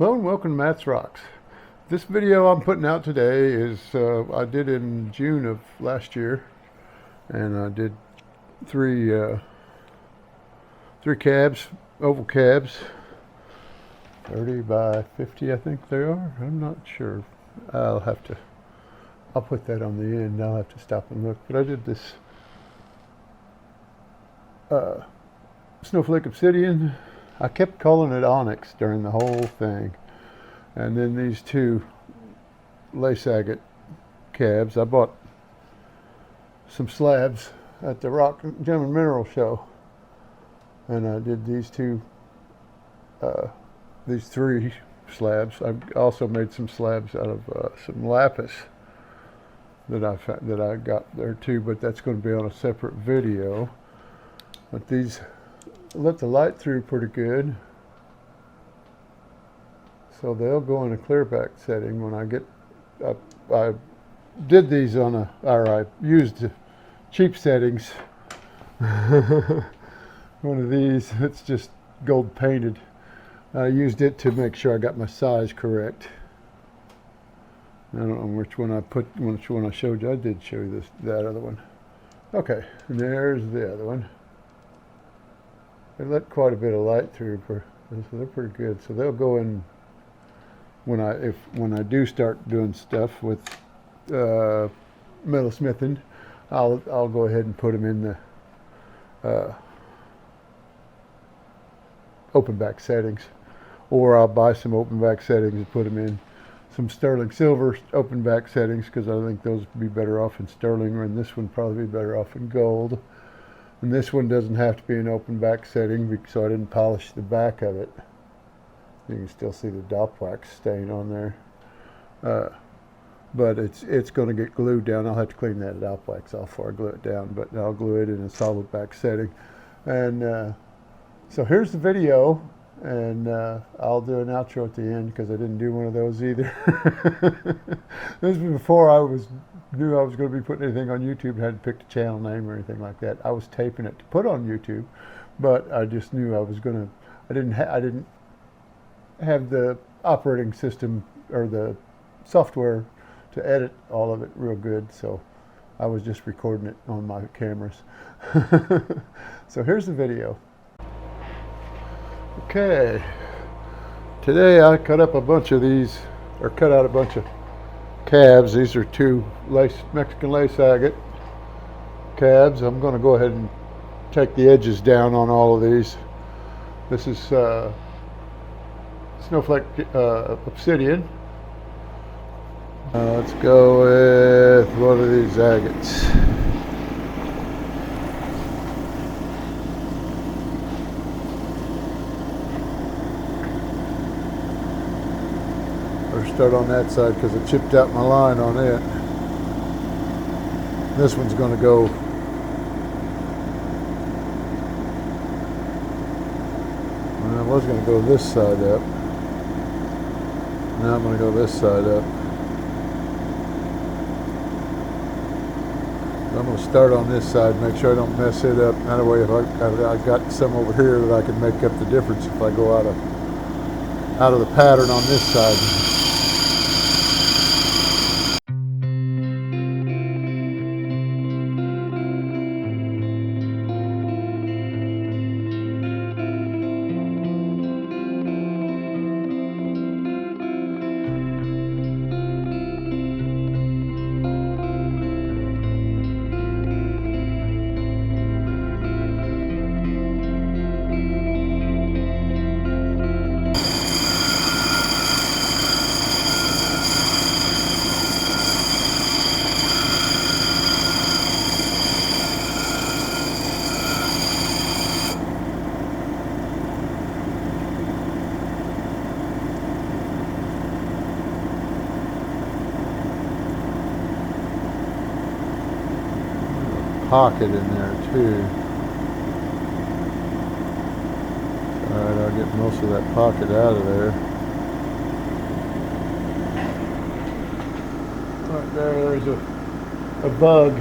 Hello and welcome to Matt's Rocks. This video I'm putting out today is I did in June of last year, and I did three cabs, oval cabs, 30 by 50 I think they are. I'm not sure. I'll put that on the end. I'll have to stop and look. But I did this Snowflake Obsidian. I kept calling it onyx during the whole thing. And then these two Lace Agate Cabs. I bought some slabs at the Rock Gem Mineral Show. And I did these three slabs. I also made some slabs out of some lapis that I got there too, but that's going to be on a separate video. But these let the light through pretty good, so they'll go in a clear back setting when I get up. I did these I used cheap settings. One of these, it's just gold painted. I used it to make sure I got my size correct. I don't know which one I showed you. I did show you that other one. Okay, and there's the other one. They let quite a bit of light through, so they're pretty good. So they'll go in when I do start doing stuff with metalsmithing. I'll go ahead and put them in the open back settings, or I'll buy some open back settings and put them in some sterling silver open back settings, because I think those would be better off in sterling, and this one probably be better off in gold. And this one doesn't have to be an open back setting, so I didn't polish the back of it. You can still see the dop wax stain on there. But it's going to get glued down. I'll have to clean that dop wax off before I glue it down, but I'll glue it in a solid back setting. And so here's the video, and I'll do an outro at the end, because I didn't do one of those either. This was before I knew I was going to be putting anything on YouTube. I hadn't picked a channel name or anything like that. I was taping it to put on YouTube, but I just knew I was going to. I didn't have the operating system or the software to edit all of it real good, so I was just recording it on my cameras. So here's the video. Okay, today I cut up a bunch of these, or cut out a bunch of cabs. These are two Mexican lace agate cabs. I'm going to go ahead and take the edges down on all of these. This is Snowflake Obsidian. Let's go with one of these agates. Start on that side because I chipped out my line on it. This one's going to go I was going to go this side up. Now I'm going to go this side up. I'm going to start on this side, make sure I don't mess it up. That way, if I got some over here that I can make up the difference if I go out of the pattern on this side. Pocket in there too. Alright, I'll get most of that pocket out of there. Right there's a bug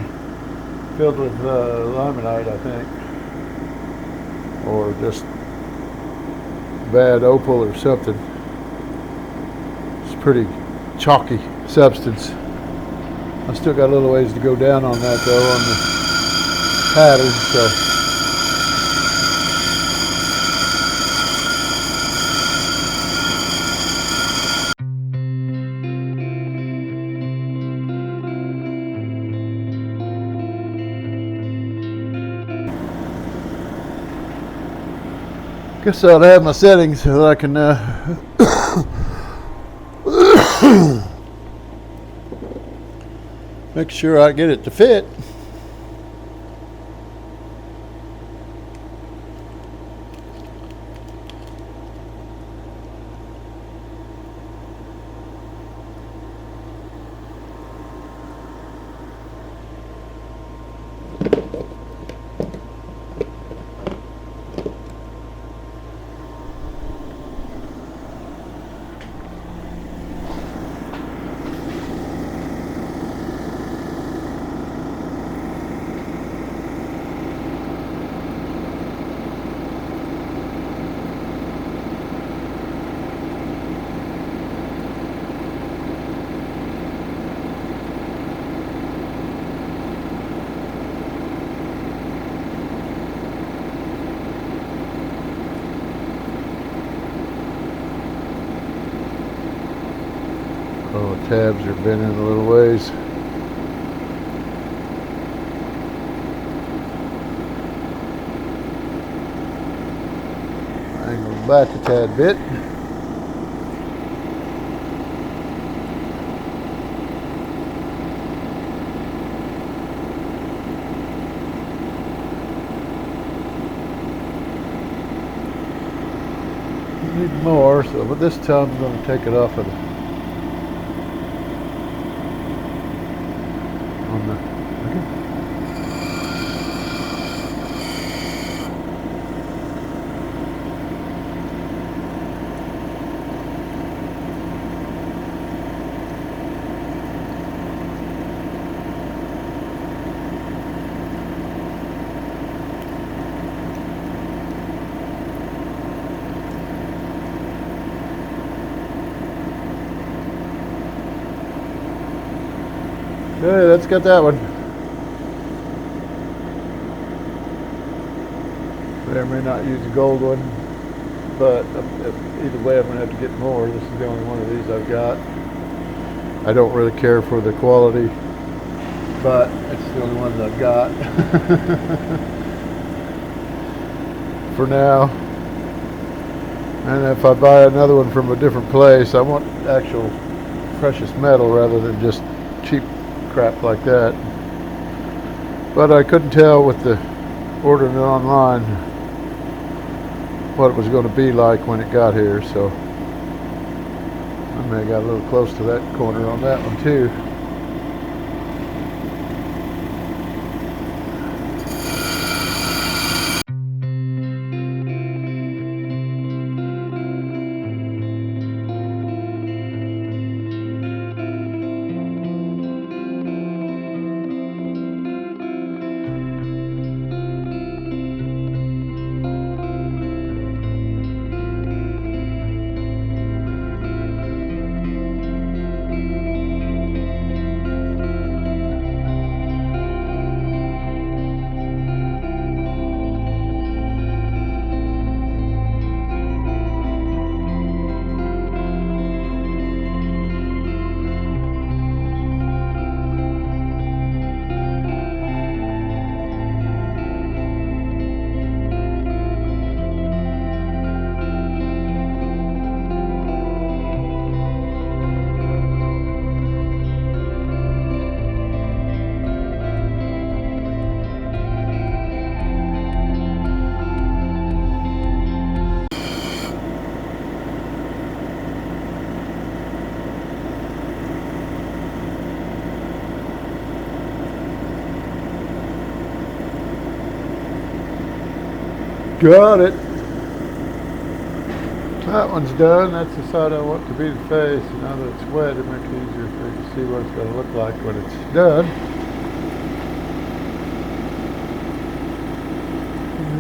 filled with limonite, I think, or just bad opal or something. pretty chalky substance. I still got a little ways to go down on that though, on the pattern, so. Guess I'll have my settings so that I can make sure I get it to fit. Oh, tabs are bending a little ways. Angle them back a tad bit. Need more, so but this time I'm going to take it off of the Okay, let's get that one. May or may not use the gold one, but either way I'm going to have to get more. This is the only one of these I've got. I don't really care for the quality, but it's the only ones I've got for now. And if I buy another one from a different place, I want actual precious metal rather than just cheap crap like that. But I couldn't tell with the ordering it online what it was going to be like when it got here, so I may have got a little close to that corner on that one too. Got it. That one's done. That's the side I want to be the face. And now that it's wet, it makes it easier for you to see what it's going to look like when it's done.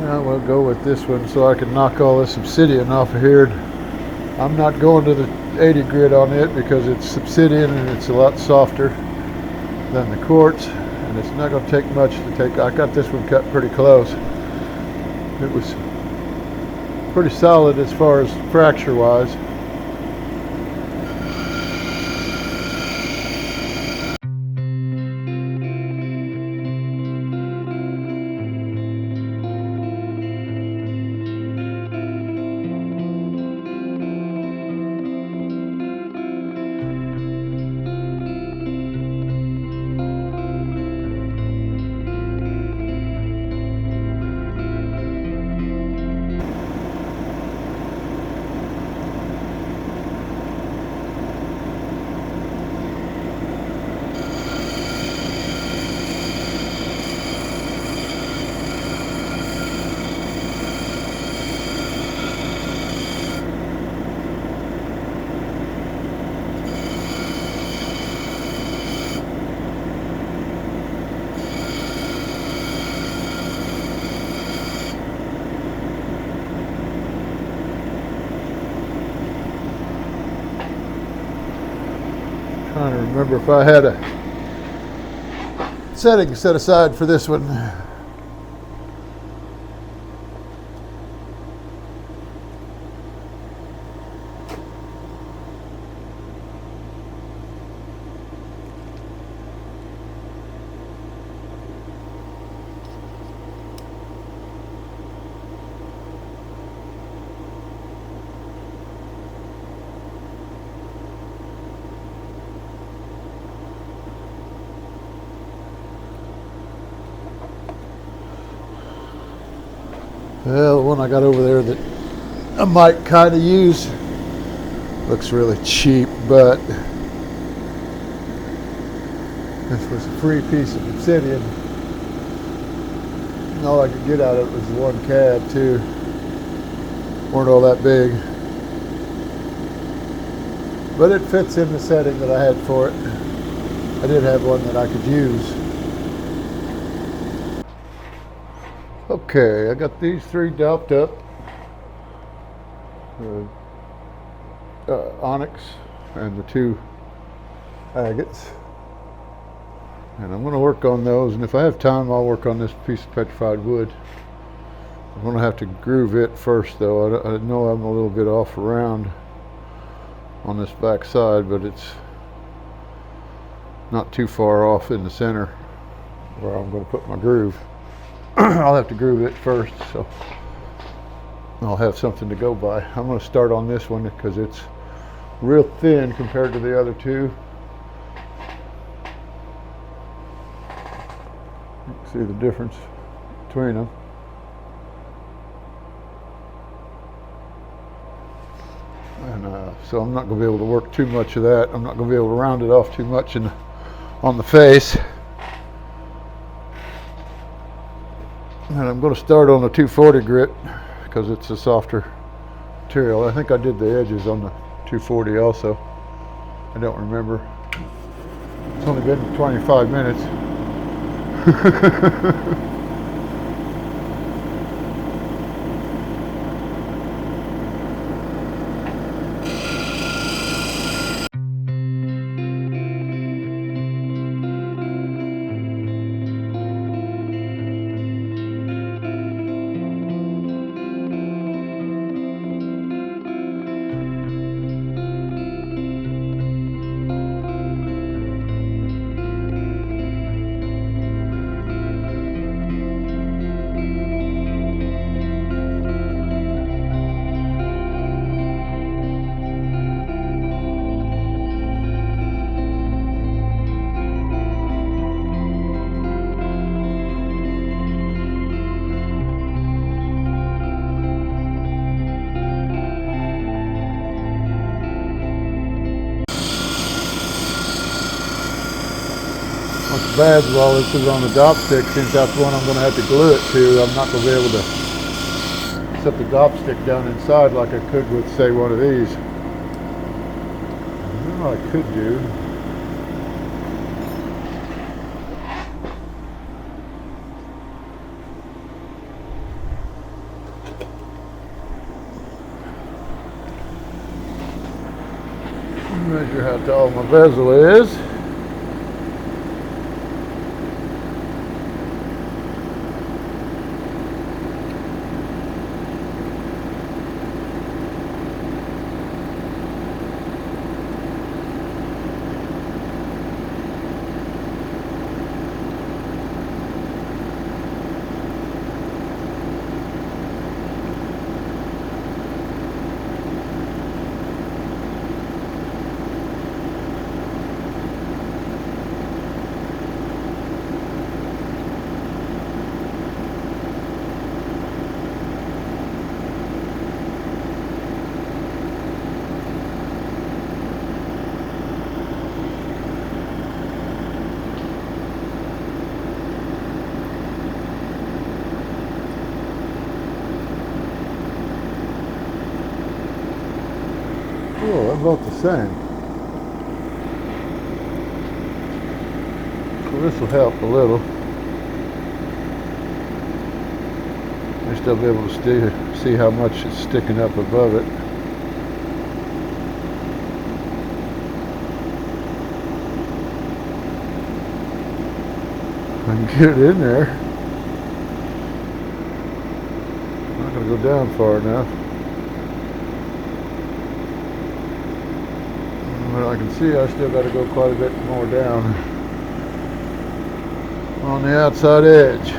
Now we'll go with this one so I can knock all this obsidian off of here. I'm not going to the 80 grit on it because it's obsidian and it's a lot softer than the quartz, and it's not going to take much to take. I got this one cut pretty close. It was pretty solid as far as fracture wise. Trying to remember if I had a setting set aside for this one. Well, the one I got over there that I might kind of use looks really cheap, but this was a free piece of obsidian. And all I could get out of it was one cab too. Weren't all that big, but it fits in the setting that I had for it. I did have one that I could use. Okay, I got these three dopped up. Onyx and the two agates. And I'm going to work on those, and if I have time I'll work on this piece of petrified wood. I'm going to have to groove it first though. I know I'm a little bit off around on this back side, but it's not too far off in the center where I'm going to put my groove. I'll have to groove it first, so I'll have something to go by. I'm going to start on this one because it's real thin compared to the other two. You can see the difference between them. And so I'm not going to be able to work too much of that. I'm not going to be able to round it off too much on the face. And I'm going to start on the 240 grit because it's a softer material. I think I did the edges on the 240 also. I don't remember. It's only been 25 minutes. What's bad is while this is on the dop stick, since that's one I'm going to have to glue it to, I'm not going to be able to set the dop stick down inside like I could with, say, one of these. I know what I could do. Measure how tall my bezel is. Oh, they're both the same. So this will help a little. You'll still be able to see how much is sticking up above it. I can get it in there. I'm not going to go down far enough. But I can see I still got to go quite a bit more down on the outside edge.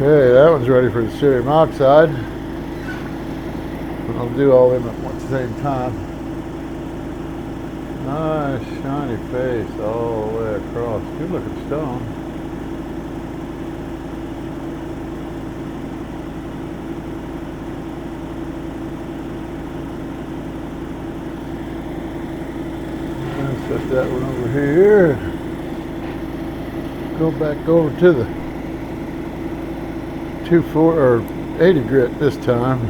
Okay, that one's ready for the cerium oxide. I'll do all of them at the same time. Nice shiny face all the way across. Good looking stone. Let's set that one over here. Go back over to the 80 grit this time.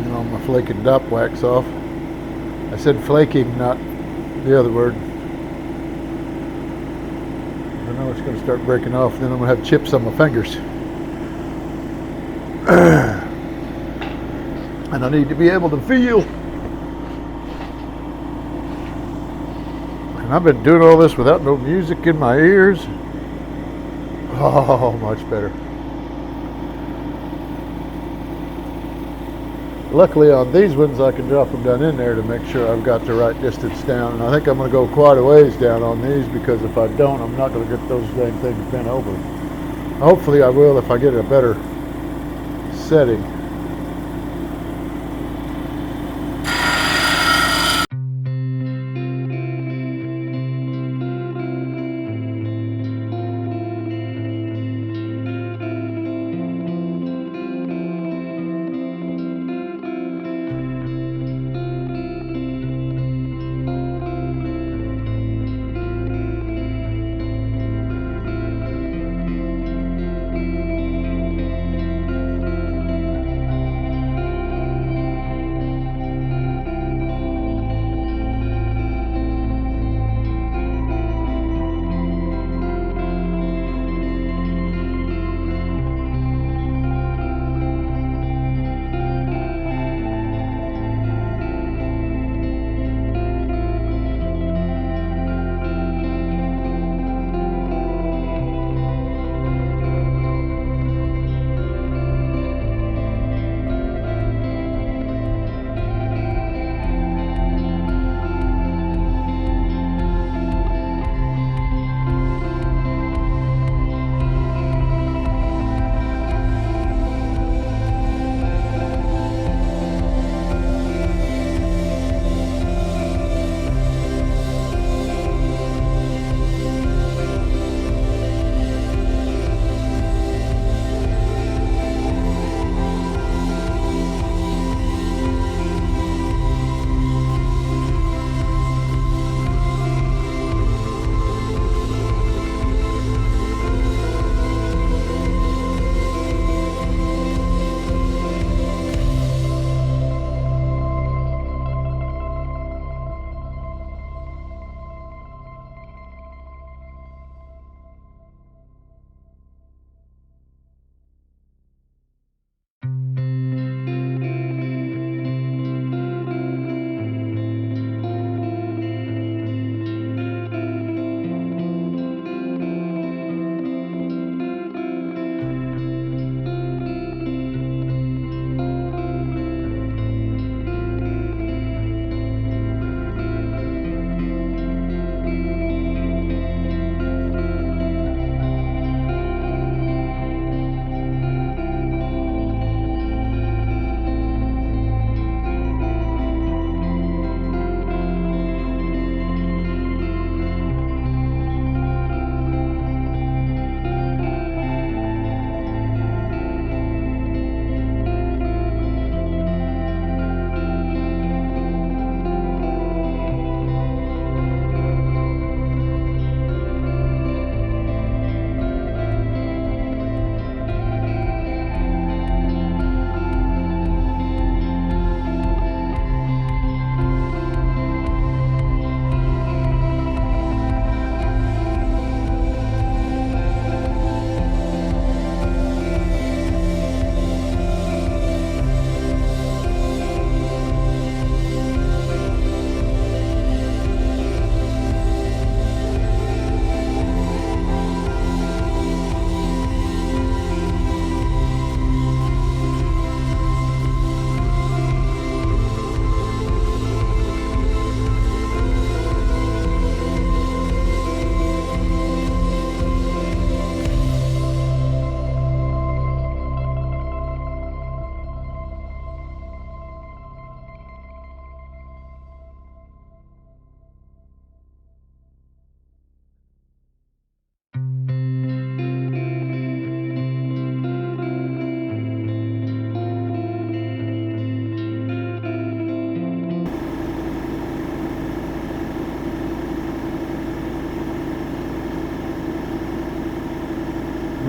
And all my flaking dop wax off. I said flaking, not the other word. I know it's going to start breaking off, then I'm going to have chips on my fingers. And I need to be able to feel. And I've been doing all this without no music in my ears. Oh, much better. Luckily on these ones I can drop them down in there to make sure I've got the right distance down. And I think I'm going to go quite a ways down on these, because if I don't, I'm not going to get those dang things bent over. Hopefully I will if I get a better setting.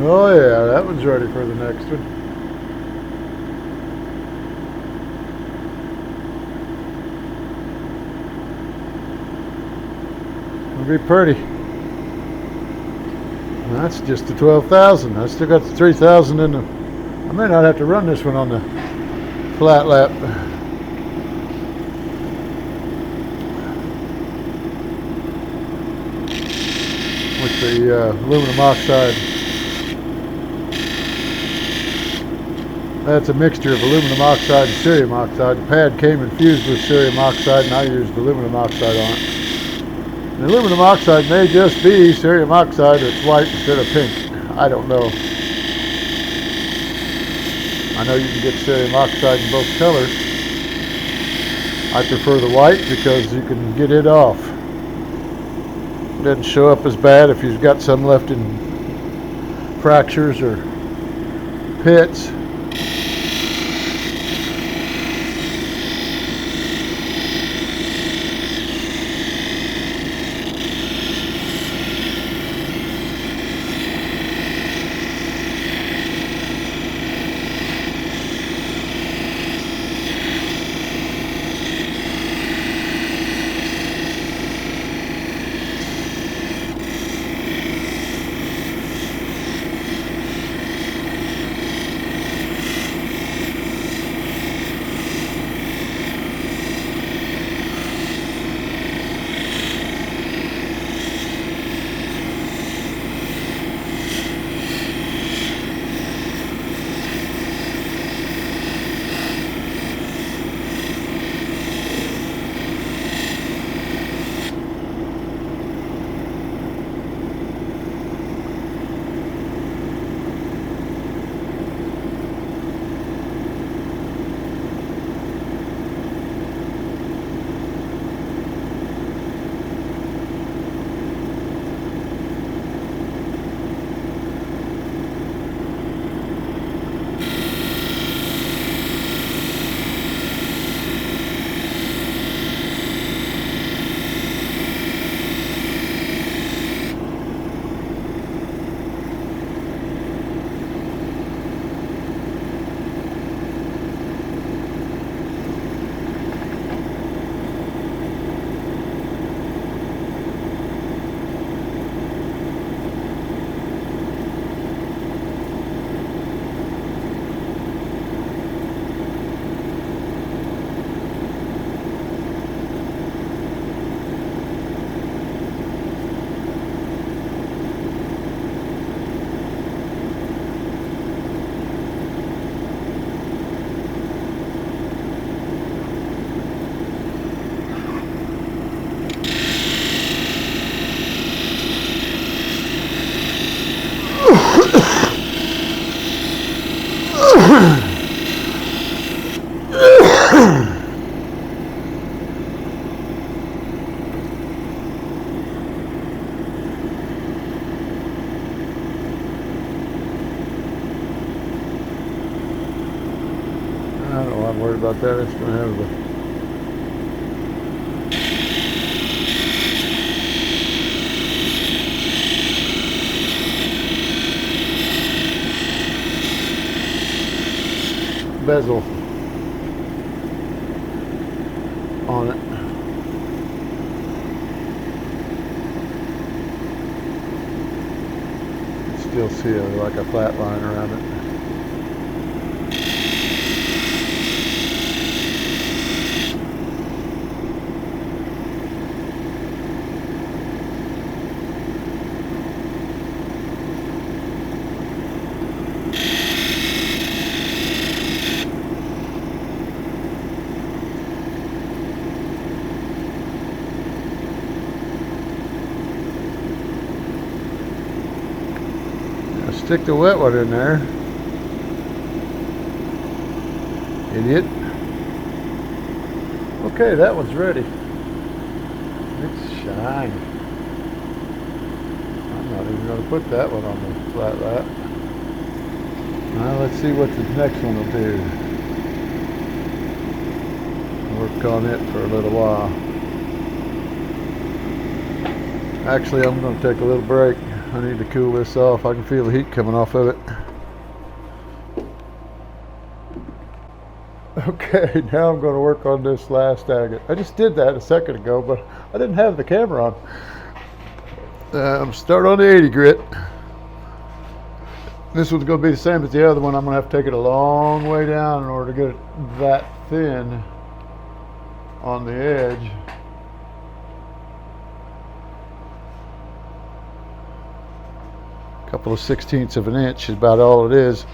Oh yeah, that one's ready for the next one. It'll be pretty. And that's just the 12,000. I still got the 3,000 in the. I may not have to run this one on the flat lap. With the aluminum oxide. That's a mixture of aluminum oxide and cerium oxide. The pad came infused with cerium oxide, and I used aluminum oxide on it. The aluminum oxide may just be cerium oxide that's white instead of pink. I don't know. I know you can get cerium oxide in both colors. I prefer the white because you can get it off. It doesn't show up as bad if you've got some left in fractures or pits. I don't know, I'm worried about that. It's going to have the bezel on it. You still see like a flat line around it. Stick the wet one in there. Idiot. Okay, that one's ready. It's shiny. I'm not even going to put that one on the flat lap. Now let's see what the next one will do. Work on it for a little while. Actually, I'm going to take a little break. I need to cool this off. I can feel the heat coming off of it. Okay, now I'm going to work on this last agate. I just did that a second ago, but I didn't have the camera on. Start on the 80 grit. This one's going to be the same as the other one. I'm going to have to take it a long way down in order to get it that thin on the edge. A couple of 1/16 of an inch is about all it is.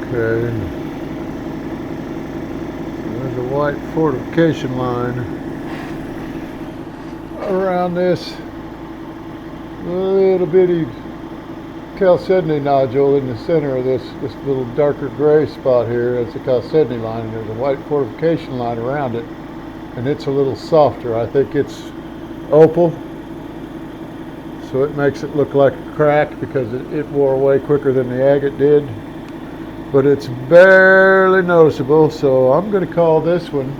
Okay. fortification line around this little bitty chalcedony nodule in the center of this little darker gray spot here. It's a chalcedony line, and there's a white fortification line around it, and it's a little softer. I think it's opal, so it makes it look like a crack because it wore away quicker than the agate did, but it's barely noticeable, so I'm going to call this one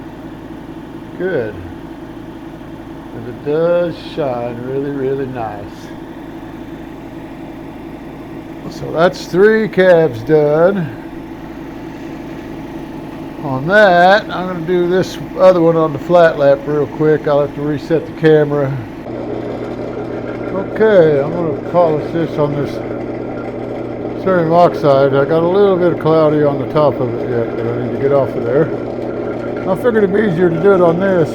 good, and it does shine really, really nice. So that's 3 cabs done. On that, I'm going to do this other one on the flat lap real quick. I'll have to reset the camera. Okay, I'm going to polish this on this cerium oxide. I got a little bit of cloudy on the top of it yet, but I need to get off of there. I figured it'd be easier to do it on this.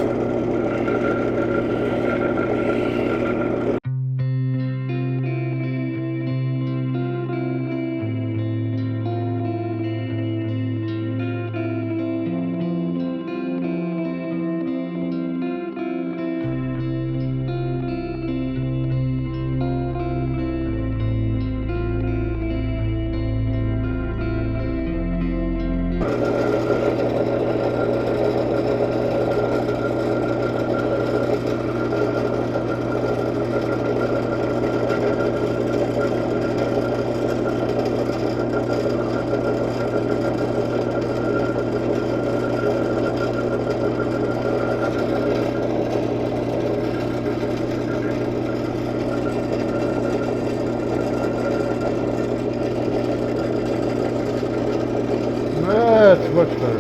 That's much better.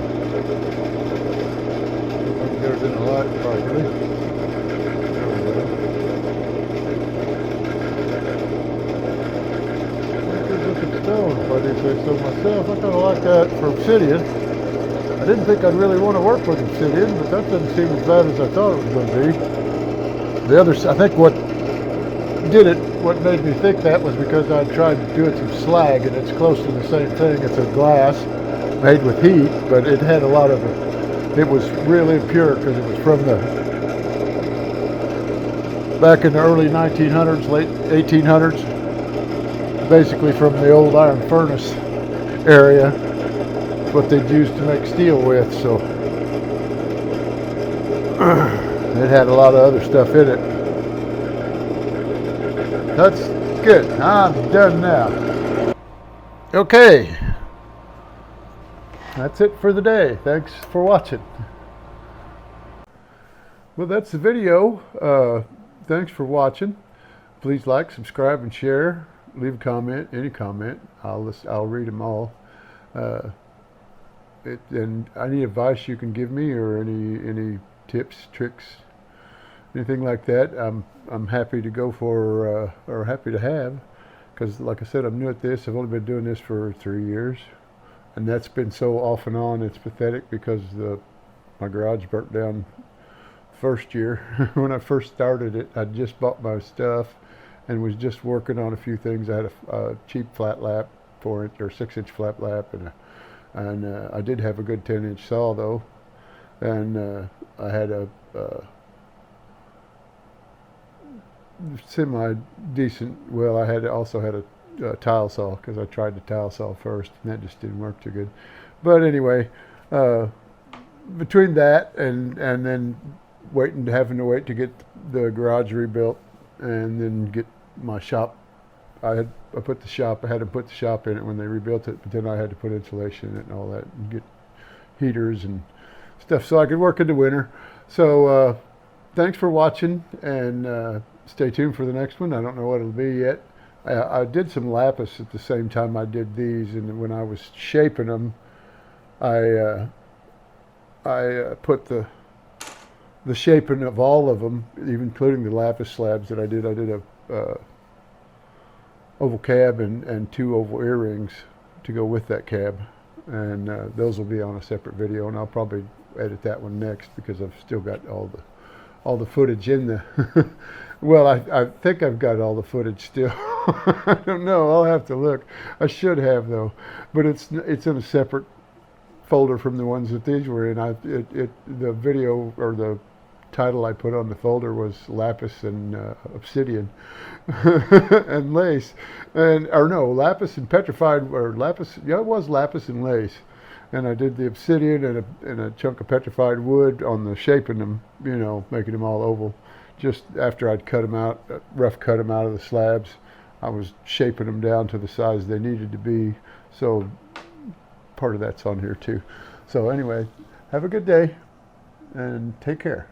Get it in the light properly. There we go. Good looking stone, if I do say so myself. I kind of like that for obsidian. I didn't think I'd really want to work with obsidian, but that doesn't seem as bad as I thought it was going to be. The other, I think what made me think that was because I tried doing some slag, and it's close to the same thing. It's a glass made with heat, but it had a lot of it was really impure because it was from back in the early 1900s, late 1800s, basically from the old iron furnace area. It's what they'd used to make steel with, so it had a lot of other stuff in it. That's good. I'm done now. Okay. That's it for the day. Thanks for watching. Well, that's the video. Thanks for watching. Please like, subscribe, and share. Leave a comment, any comment. I'll read them all. And any advice you can give me, or any tips, tricks, anything like that, I'm happy to go for, or happy to have, because like I said, I'm new at this. I've only been doing this for 3 years, and that's been so off and on. It's pathetic because my garage burnt down first year. When I first started it, I just bought my stuff and was just working on a few things. I had a cheap flat lap, 4-inch or 6-inch flat lap, and I did have a good 10-inch saw though, and I had a semi-decent, well, I also had a tile saw, because I tried the tile saw first, and that just didn't work too good. But anyway, between that and then having to wait to get the garage rebuilt, and then get my shop, I had to put the shop in it when they rebuilt it, but then I had to put insulation in it and all that, and get heaters and stuff so I could work in the winter. So thanks for watching, and stay tuned for the next one. I don't know what it'll be yet. I did some lapis at the same time I did these, and when I was shaping them, I put the shaping of all of them, even including the lapis slabs that I did. I did a oval cab and 2 oval earrings to go with that cab, and those will be on a separate video, and I'll probably edit that one next because I've still got all the footage in the well, I think I've got all the footage still. I don't know, I'll have to look. I should have though, but it's in a separate folder from the ones that these were in. The video, or the title I put on the folder, was Lapis and Obsidian and Lace, Lapis and Petrified, or Lapis, yeah, it was Lapis and Lace. And I did the Obsidian and a chunk of petrified wood on the shaping them, making them all oval. Just after I'd cut them out, rough cut them out of the slabs, I was shaping them down to the size they needed to be. So part of that's on here too. So anyway, have a good day and take care.